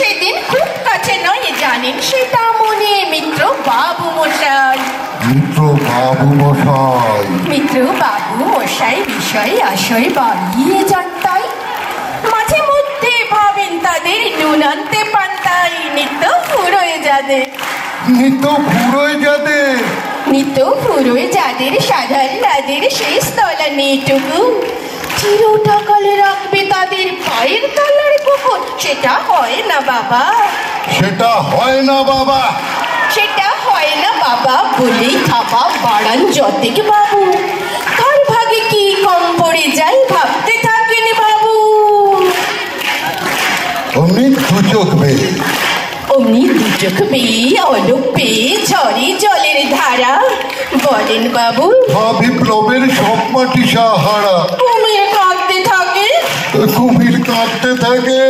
সেদিন খুব কাছে নয় জানেন সেটা মনে মিত্র বাবু মশাই। মিত্র বাবু মশাই, মিত্র বাবু মশাই বিষয় আশয় বাড়িয়ে যান তাই মাঝে মধ্যে ভাবেন তাদের নুন আনতে পান্তাই নিত্য ফুরোয় যাদের। নিত্য ফুরোয় যাদের, নিত্য ফুরোয় যাদের সাধারণ রাদের শেষ তলা নেটুকু চিরটাকালে রাখবে তাদের পায়ের তলার কুকুর। সেটা হয় না বাবা, সেটা হয় না বাবা, সেটা হয় না বাবা বলেই থাবা বাড়ান যতেক বাবু। কার ভাগে কি কম পড়ে যায় ভাবতে থাকেন বাবু। অমনি দুচোখ বেয়ে, অমনি দুচোখ বেয়ে অলোক পেয়ে ঝরে জলের ধারা বলেন বাবু। বিপ্লবের সব মাটি সাহারা। কুমির কাঁদতে থাকে, কুমির কাঁদতে থাকে,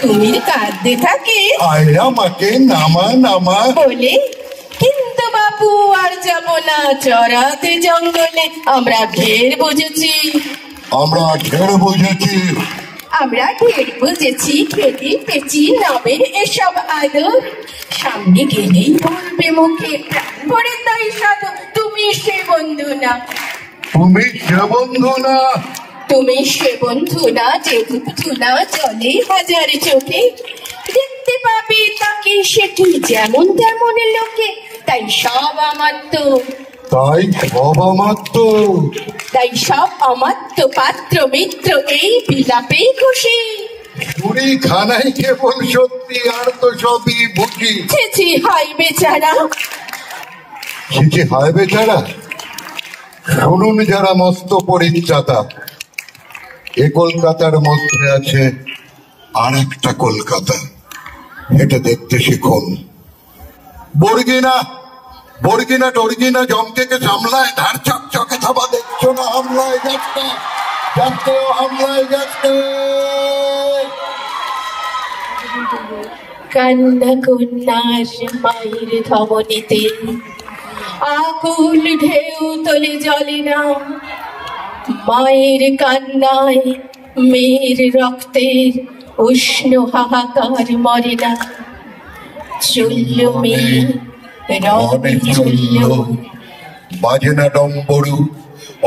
কুমির কাঁদতে থাকে আয় আমাকে নামা নামা বলে। কিন্তু বাবু আর যাব না চড়াতে জঙ্গলে, আমরা ঢের বুঝেছি, আমরা ঢের বুঝেছি, আমরা ঢের বুঝেছি খেতে পেছি নামের এসব আদর। সামনে গেলেই বলবে মুখে প্রাণ ভরে তাই সাধু তুমি সে বন্ধু না, তুমি সে বন্ধু না, তুমি সে বন্ধু না যে ধূপধু না চলে হাজার চোখে। দেখতে পাবে তাকে সেটি যেমন তেমন লোকে, তাই সব আমার তো, তাই সব আমার তো, তাই সব আমার তো পাত্র মিত্র এই বিলাপেই খুশি। চুরি খানাই কেবল সত্যি আর তো সবই বুঝি। ছি হাই বেচারা, ছি হায় বেচারা। শুনুন যারা মস্ত পরিচ্ছাতা, এ কলকাতার মধ্যে আছে আর একটা কলকাতা, এটা দেখতে শিখুন। বর্গিনা বর্গিনা টর্গিনা জমকে সামলায় ধার চকচকে থাবা দেখছো না হামলায় যাচ্ছে, যাচ্ছে হামলায় যাচ্ছে। কান্না কন্যার মায়ের ধমনীতে আকুল ঢেউ তোলে জলে না, মায়ের কান্নায় মেয়ের রক্তের উষ্ণ হাহাকার মরে না। চলল মেয়ে রবে চলল, বাজে না ডম্বরু,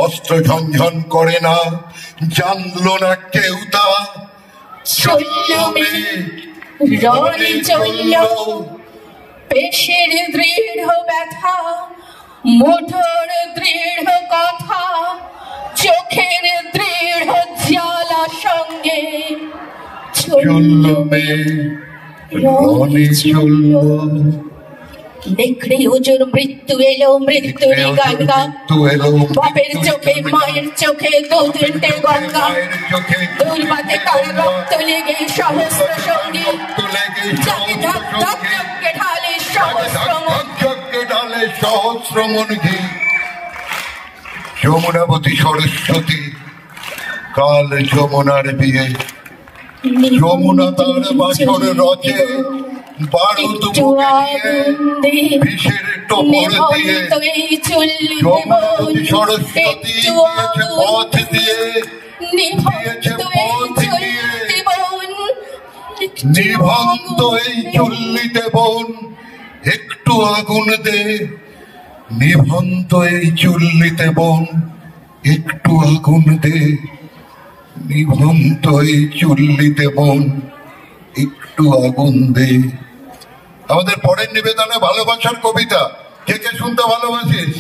অস্ত্র ঝনঝন করে না, জানলো না কেউ তা। চলল মেয়ে রবে চলল, পেশের দৃঢ় ব্যথা মুঠোর দৃঢ় কথা, চোখের দৃঢ় জ্বালা সঙ্গে চলল মেয়ে রবে চলল। নেকড়ে ওজোর মৃত্যু এলো, মৃত্যুরই গঙ্গা বাপের চোখে মায়ের চোখে দুধেন্টে গঙ্গা। দুর্বাতে তার রক্ত লেগে সহস্র সঙ্গী, যাকে ধাক ধাক চোখকে ঢালে সহস্র মনঘি। যমুনাবতী সরস্বতী কাল যমুনার বিয়ে, যমুনা তার বাসর রচে বারুদ বিষের টোপর দিয়ে। যমুনাবতী সরস্বতী দিয়েছে পথ দিয়ে, দিয়েছে পথ দিয়ে। নিভন্ত এই চুল্লিতে বোন একটু আগুন দে, নিভন্ত এই চুল্লিতে বোন একটু আগুন দে, নিভন্ত এই চুল্লিতে বোন একটু আগুন দে। আমাদের পরের নিবেদনে ভালোবাসার কবিতা, কে কে শুনতে ভালোবাসিস?